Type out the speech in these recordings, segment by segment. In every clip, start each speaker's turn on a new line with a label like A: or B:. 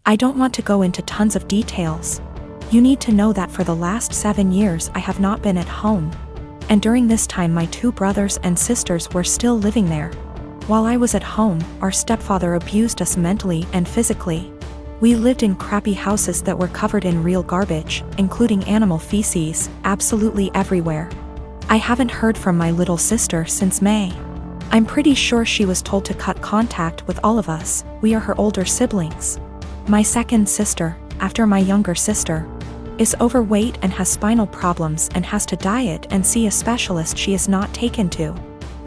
A: I don't want to go into tons of details. You need to know that for the last 7 years I have not been at home. And during this time my 2 brothers and sisters were still living there. While I was at home, our stepfather abused us mentally and physically. We lived in crappy houses that were covered in real garbage, including animal feces, absolutely everywhere. I haven't heard from my little sister since May. I'm pretty sure she was told to cut contact with all of us. We are her older siblings. My second sister, after my younger sister, is overweight and has spinal problems and has to diet and see a specialist she is not taken to.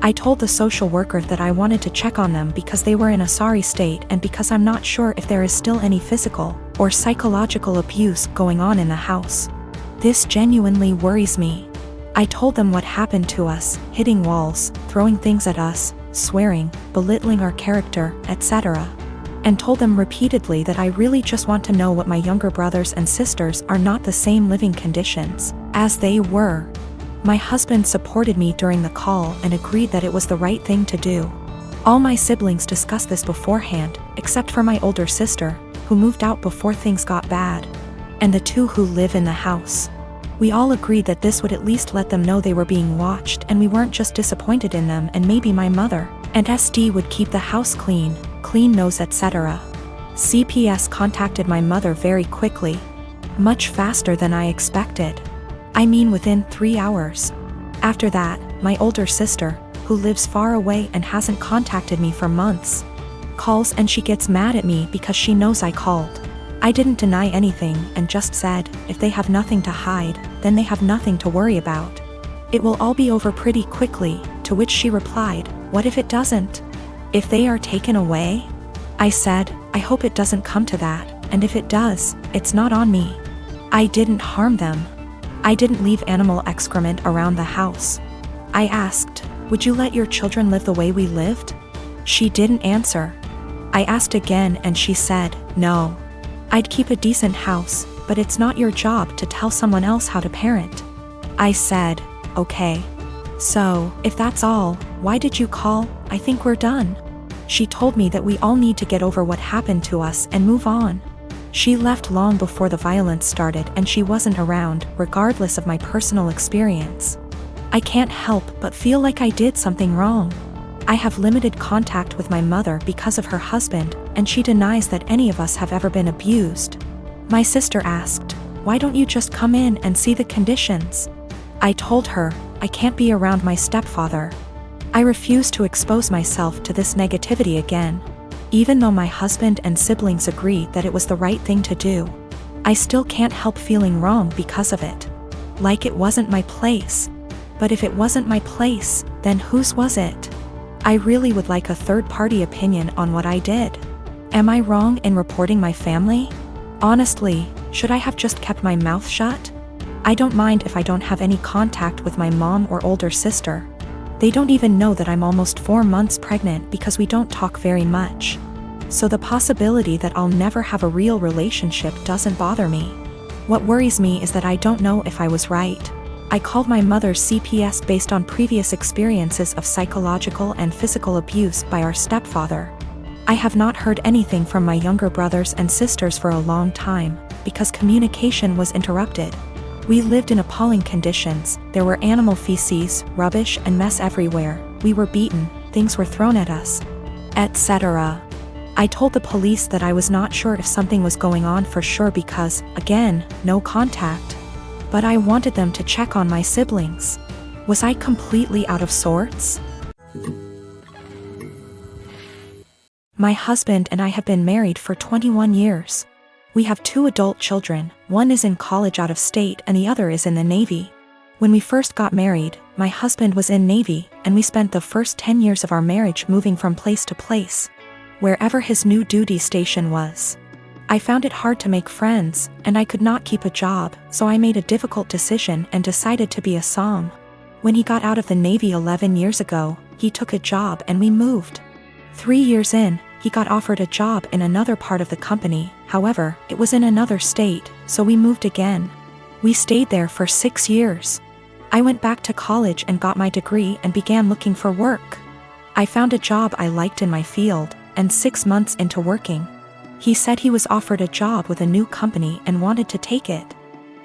A: I told the social worker that I wanted to check on them because they were in a sorry state and because I'm not sure if there is still any physical or psychological abuse going on in the house. This genuinely worries me. I told them what happened to us, hitting walls, throwing things at us, swearing, belittling our character, etc. And told them repeatedly that I really just want to know what my younger brothers and sisters are not the same living conditions as they were. My husband supported me during the call and agreed that it was the right thing to do. All my siblings discussed this beforehand, except for my older sister, who moved out before things got bad, and the 2 who live in the house. We all agreed that this would at least let them know they were being watched and we weren't just disappointed in them, and maybe my mother and SD would keep the house clean nose, etc. CPS contacted my mother very quickly. Much faster than I expected. I mean within 3 hours. After that, my older sister, who lives far away and hasn't contacted me for months, calls and she gets mad at me because she knows I called. I didn't deny anything and just said, if they have nothing to hide, then they have nothing to worry about. It will all be over pretty quickly, to which she replied, what if it doesn't? If they are taken away? I said, I hope it doesn't come to that, and if it does, it's not on me. I didn't harm them. I didn't leave animal excrement around the house. I asked, would you let your children live the way we lived? She didn't answer. I asked again and she said, no. I'd keep a decent house, but it's not your job to tell someone else how to parent. I said, okay. So, if that's all, why did you call? I think we're done. She told me that we all need to get over what happened to us and move on. She left long before the violence started and she wasn't around, regardless of my personal experience. I can't help but feel like I did something wrong. I have limited contact with my mother because of her husband, and she denies that any of us have ever been abused. My sister asked, why don't you just come in and see the conditions? I told her, I can't be around my stepfather. I refuse to expose myself to this negativity again. Even though my husband and siblings agree that it was the right thing to do, I still can't help feeling wrong because of it. Like it wasn't my place. But if it wasn't my place, then whose was it? I really would like a third-party opinion on what I did. Am I wrong in reporting my family? Honestly, should I have just kept my mouth shut? I don't mind if I don't have any contact with my mom or older sister. They don't even know that I'm almost 4 months pregnant because we don't talk very much. So the possibility that I'll never have a real relationship doesn't bother me. What worries me is that I don't know if I was right. I called my mother's CPS based on previous experiences of psychological and physical abuse by our stepfather. I have not heard anything from my younger brothers and sisters for a long time, because communication was interrupted. We lived in appalling conditions. There were animal feces, rubbish and mess everywhere. We were beaten, things were thrown at us, etc. I told the police that I was not sure if something was going on for sure because, again, no contact. But I wanted them to check on my siblings. Was I completely out of sorts? My husband and I have been married for 21 years. We have 2 adult children, one is in college out of state and the other is in the Navy. When we first got married, my husband was in Navy and we spent the first 10 years of our marriage moving from place to place, wherever his new duty station was. I found it hard to make friends, and I could not keep a job, so I made a difficult decision and decided to be a som. When he got out of the Navy 11 years ago, he took a job and we moved. 3 years in, he got offered a job in another part of the company, however, it was in another state, so we moved again. We stayed there for 6 years. I went back to college and got my degree and began looking for work. I found a job I liked in my field, and 6 months into working, He said he was offered a job with a new company and wanted to take it.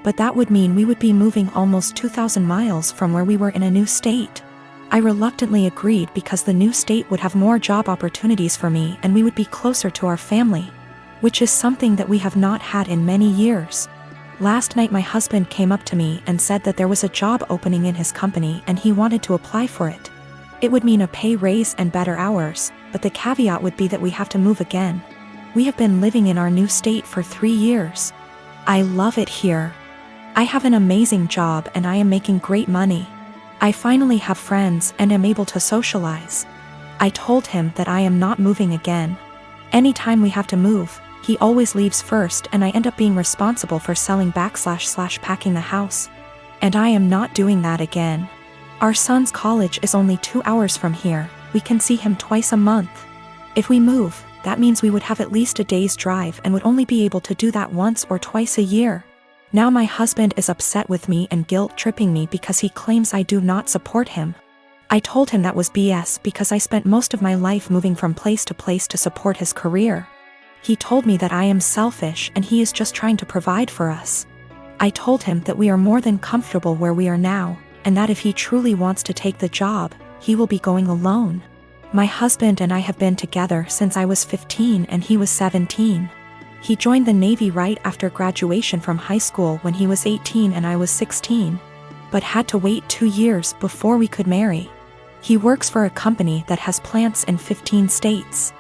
A: But that would mean we would be moving almost 2,000 miles from where we were in a new state. I reluctantly agreed because the new state would have more job opportunities for me and we would be closer to our family, which is something that we have not had in many years. Last night my husband came up to me and said that there was a job opening in his company and he wanted to apply for it. It would mean a pay raise and better hours, but the caveat would be that we have to move again. We have been living in our new state for 3 years. I love it here. I have an amazing job and I am making great money. I finally have friends and am able to socialize. I told him that I am not moving again. Anytime we have to move, he always leaves first and I end up being responsible for selling / packing the house. And I am not doing that again. Our son's college is only 2 hours from here. We can see him twice a month. If we move, that means we would have at least a day's drive and would only be able to do that once or twice a year. Now my husband is upset with me and guilt-tripping me because he claims I do not support him. I told him that was BS because I spent most of my life moving from place to support his career. He told me that I am selfish and he is just trying to provide for us. I told him that we are more than comfortable where we are now, and that if he truly wants to take the job, he will be going alone. My husband and I have been together since I was 15 and he was 17. He joined the Navy right after graduation from high school when he was 18 and I was 16, but had to wait 2 years before we could marry. He works for a company that has plants in 15 states.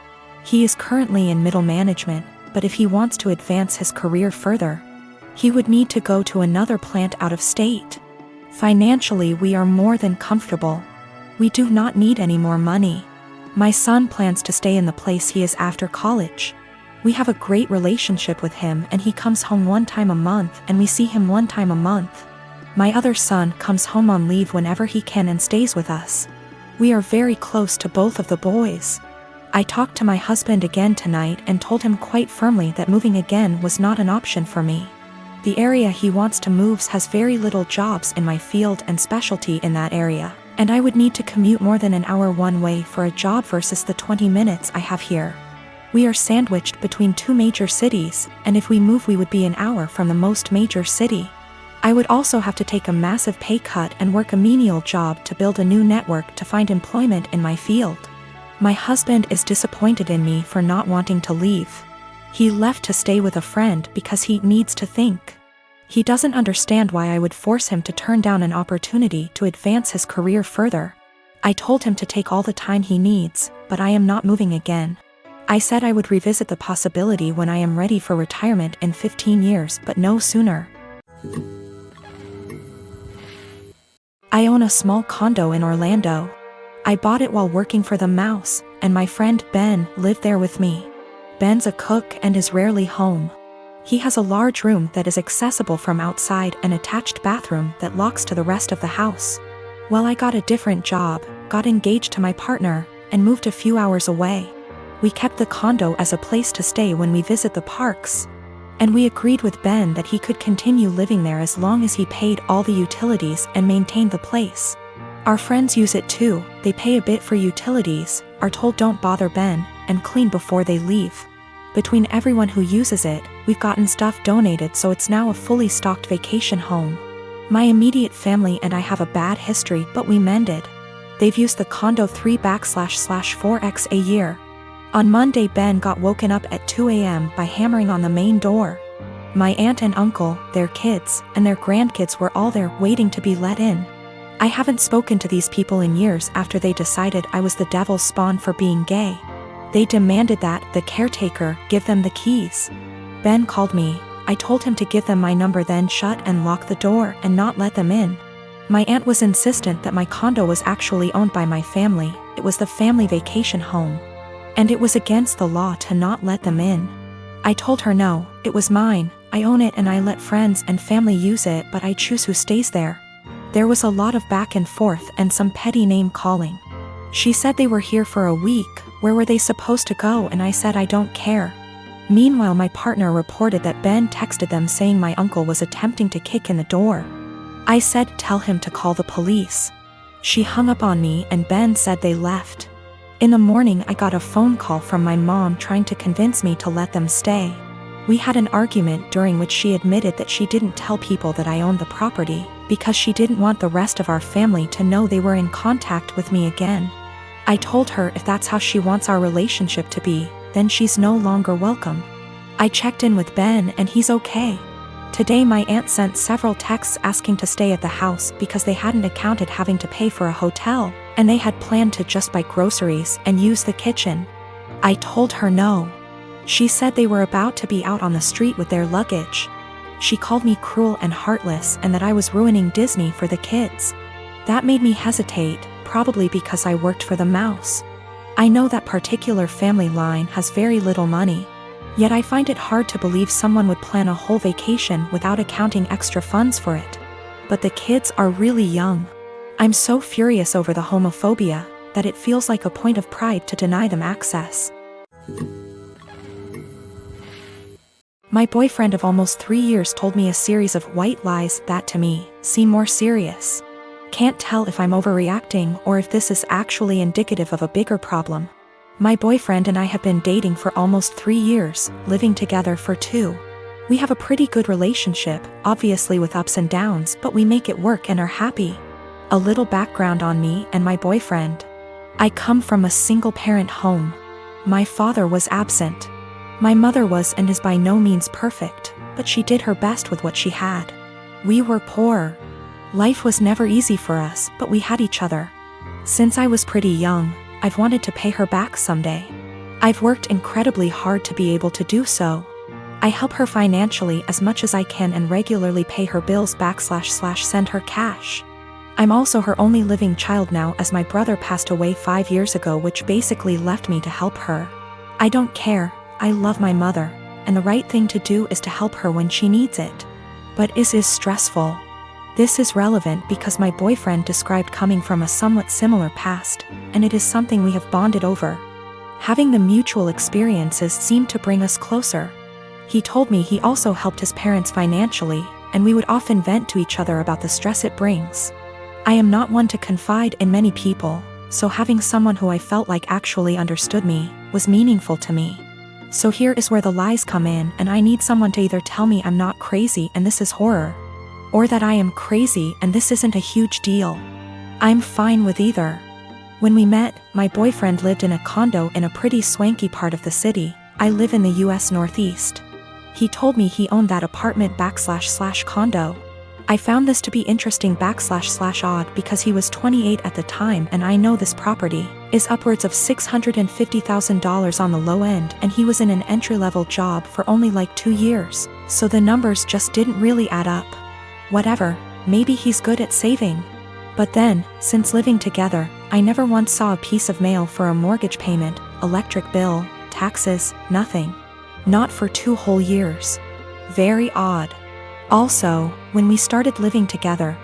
A: He is currently in middle management, but if he wants to advance his career further, he would need to go to another plant out of state. Financially, we are more than comfortable. We do not need any more money. My son plans to stay in the place he is after college. We have a great relationship with him and he comes home 1 time a month and we see him 1 time a month. My other son comes home on leave whenever he can and stays with us. We are very close to both of the boys. I talked to my husband again tonight and told him quite firmly that moving again was not an option for me. The area he wants to move has very little jobs in my field and specialty in that area, and I would need to commute more than an hour one way for a job versus the 20 minutes I have here. We are sandwiched between 2 major cities, and if we move we would be an hour from the most major city. I would also have to take a massive pay cut and work a menial job to build a new network to find employment in my field. My husband is disappointed in me for not wanting to leave. He left to stay with a friend because he needs to think. He doesn't understand why I would force him to turn down an opportunity to advance his career further. I told him to take all the time he needs, but I am not moving again. I said I would revisit the possibility when I am ready for retirement in 15 years, but no sooner. I own a small condo in Orlando. I bought it while working for the Mouse, and my friend Ben lived there with me. Ben's a cook and is rarely home. He has a large room that is accessible from outside and attached bathroom that locks to the rest of the house. Well, I got a different job, got engaged to my partner, and moved a few hours away. We kept the condo as a place to stay when we visit the parks. And we agreed with Ben that he could continue living there as long as he paid all the utilities and maintained the place. Our friends use it too. They pay a bit for utilities, are told don't bother Ben, and clean before they leave. Between everyone who uses it, we've gotten stuff donated so it's now a fully stocked vacation home. My immediate family and I have a bad history, but we mended. They've used the condo 3/4x a year. On Monday, Ben got woken up at 2 a.m. by hammering on the main door. My aunt and uncle, their kids, and their grandkids were all there waiting to be let in. I haven't spoken to these people in years after they decided I was the devil's spawn for being gay. They demanded that the caretaker give them the keys. Ben called me. I told him to give them my number, then shut and lock the door and not let them in. My aunt was insistent that my condo was actually owned by my family. It was the family vacation home. And it was against the law to not let them in. I told her no, it was mine, I own it and I let friends and family use it, but I choose who stays there. There was a lot of back and forth and some petty name calling. She said they were here for a week, where were they supposed to go, and I said I don't care. Meanwhile, my partner reported that Ben texted them saying my uncle was attempting to kick in the door. I said tell him to call the police. She hung up on me and Ben said they left. In the morning I got a phone call from my mom trying to convince me to let them stay. We had an argument during which she admitted that she didn't tell people that I owned the property, because she didn't want the rest of our family to know they were in contact with me again. I told her if that's how she wants our relationship to be, then she's no longer welcome. I checked in with Ben and he's okay. Today my aunt sent several texts asking to stay at the house because they hadn't accounted having to pay for a hotel, and they had planned to just buy groceries and use the kitchen. I told her no. She said they were about to be out on the street with their luggage. She called me cruel and heartless and that I was ruining Disney for the kids. That made me hesitate, probably because I worked for the mouse. I know that particular family line has very little money. Yet I find it hard to believe someone would plan a whole vacation without accounting extra funds for it. But the kids are really young. I'm so furious over the homophobia that it feels like a point of pride to deny them access. My boyfriend of almost 3 years told me a series of white lies that to me seem more serious. Can't tell if I'm overreacting or if this is actually indicative of a bigger problem. My boyfriend and I have been dating for almost 3 years, living together for 2. We have a pretty good relationship, obviously with ups and downs, but we make it work and are happy. A little background on me and my boyfriend. I come from a single-parent home. My father was absent. My mother was and is by no means perfect, but she did her best with what she had. We were poor. Life was never easy for us, but we had each other. Since I was pretty young, I've wanted to pay her back someday. I've worked incredibly hard to be able to do so. I help her financially as much as I can and regularly pay her bills / send her cash. I'm also her only living child now as my brother passed away 5 years ago, which basically left me to help her. I don't care. I love my mother, and the right thing to do is to help her when she needs it. But it is stressful. This is relevant because my boyfriend described coming from a somewhat similar past, and it is something we have bonded over. Having the mutual experiences seemed to bring us closer. He told me he also helped his parents financially, and we would often vent to each other about the stress it brings. I am not one to confide in many people, so having someone who I felt like actually understood me was meaningful to me. So here is where the lies come in, and I need someone to either tell me I'm not crazy and this is horror, or that I am crazy and this isn't a huge deal. I'm fine with either. When we met, my boyfriend lived in a condo in a pretty swanky part of the city. I live in the US Northeast. He told me he owned that apartment / condo. I found this to be interesting / odd because he was 28 at the time, and I know this property is upwards of $650,000 on the low end, and he was in an entry-level job for only like 2 years, so the numbers just didn't really add up. Whatever, maybe he's good at saving. But then, since living together, I never once saw a piece of mail for a mortgage payment, electric bill, taxes, nothing. Not for 2 whole years. Very odd. Also, when we started living together,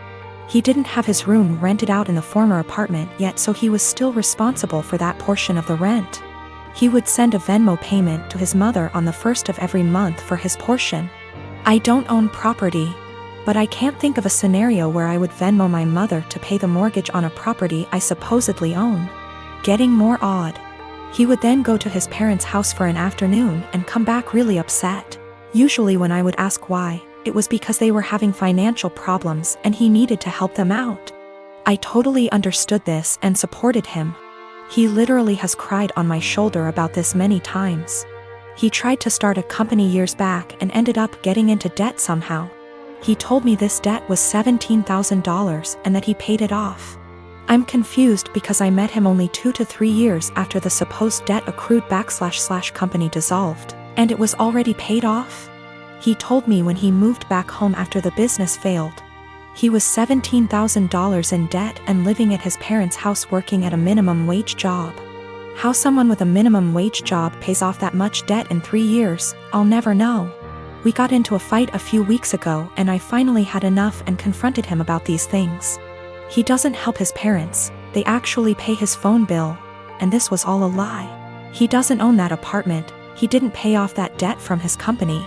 A: he didn't have his room rented out in the former apartment yet, so he was still responsible for that portion of the rent. He would send a Venmo payment to his mother on the 1st of every month for his portion. I don't own property, but I can't think of a scenario where I would Venmo my mother to pay the mortgage on a property I supposedly own. Getting more odd. He would then go to his parents' house for an afternoon and come back really upset. Usually when I would ask why, it was because they were having financial problems and he needed to help them out. I totally understood this and supported him. He literally has cried on my shoulder about this many times. He tried to start a company years back and ended up getting into debt somehow. He told me this debt was $17,000 and that he paid it off. I'm confused because I met him only 2 to 3 years after the supposed debt accrued / company dissolved, and it was already paid off. He told me when he moved back home after the business failed, he was $17,000 in debt and living at his parents' house working at a minimum wage job. How someone with a minimum wage job pays off that much debt in 3 years, I'll never know. We got into a fight a few weeks ago and I finally had enough and confronted him about these things. He doesn't help his parents, they actually pay his phone bill, and this was all a lie. He doesn't own that apartment, he didn't pay off that debt from his company.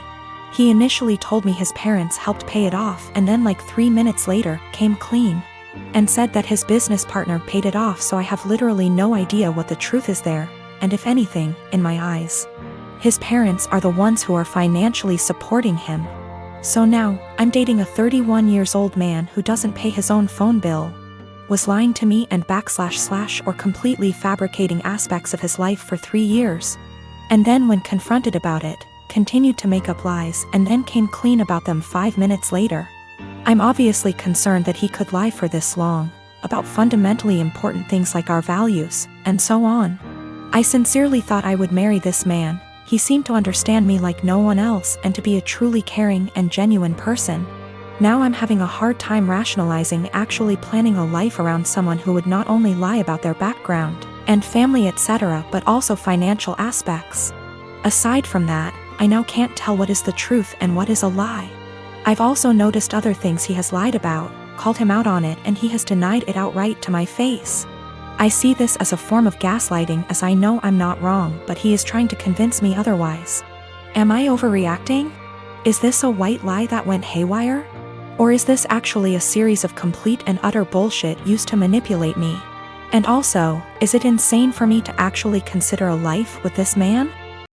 A: He initially told me his parents helped pay it off and then like 3 minutes later, came clean. and said that his business partner paid it off, so I have literally no idea what the truth is there, and if anything, in my eyes, his parents are the ones who are financially supporting him. So now, I'm dating a 31 years old man who doesn't pay his own phone bill, was lying to me and / or completely fabricating aspects of his life for 3 years. And then when confronted about it, continued to make up lies and then came clean about them 5 minutes later. I'm obviously concerned that he could lie for this long, about fundamentally important things like our values, and so on. I sincerely thought I would marry this man. He seemed to understand me like no one else and to be a truly caring and genuine person. Now I'm having a hard time rationalizing actually planning a life around someone who would not only lie about their background and family etc. but also financial aspects. Aside from that, I now can't tell what is the truth and what is a lie. I've also noticed other things he has lied about, called him out on it, and he has denied it outright to my face. I see this as a form of gaslighting, as I know I'm not wrong, but he is trying to convince me otherwise. Am I overreacting? Is this a white lie that went haywire? Or is this actually a series of complete and utter bullshit used to manipulate me? And also, is it insane for me to actually consider a life with this man?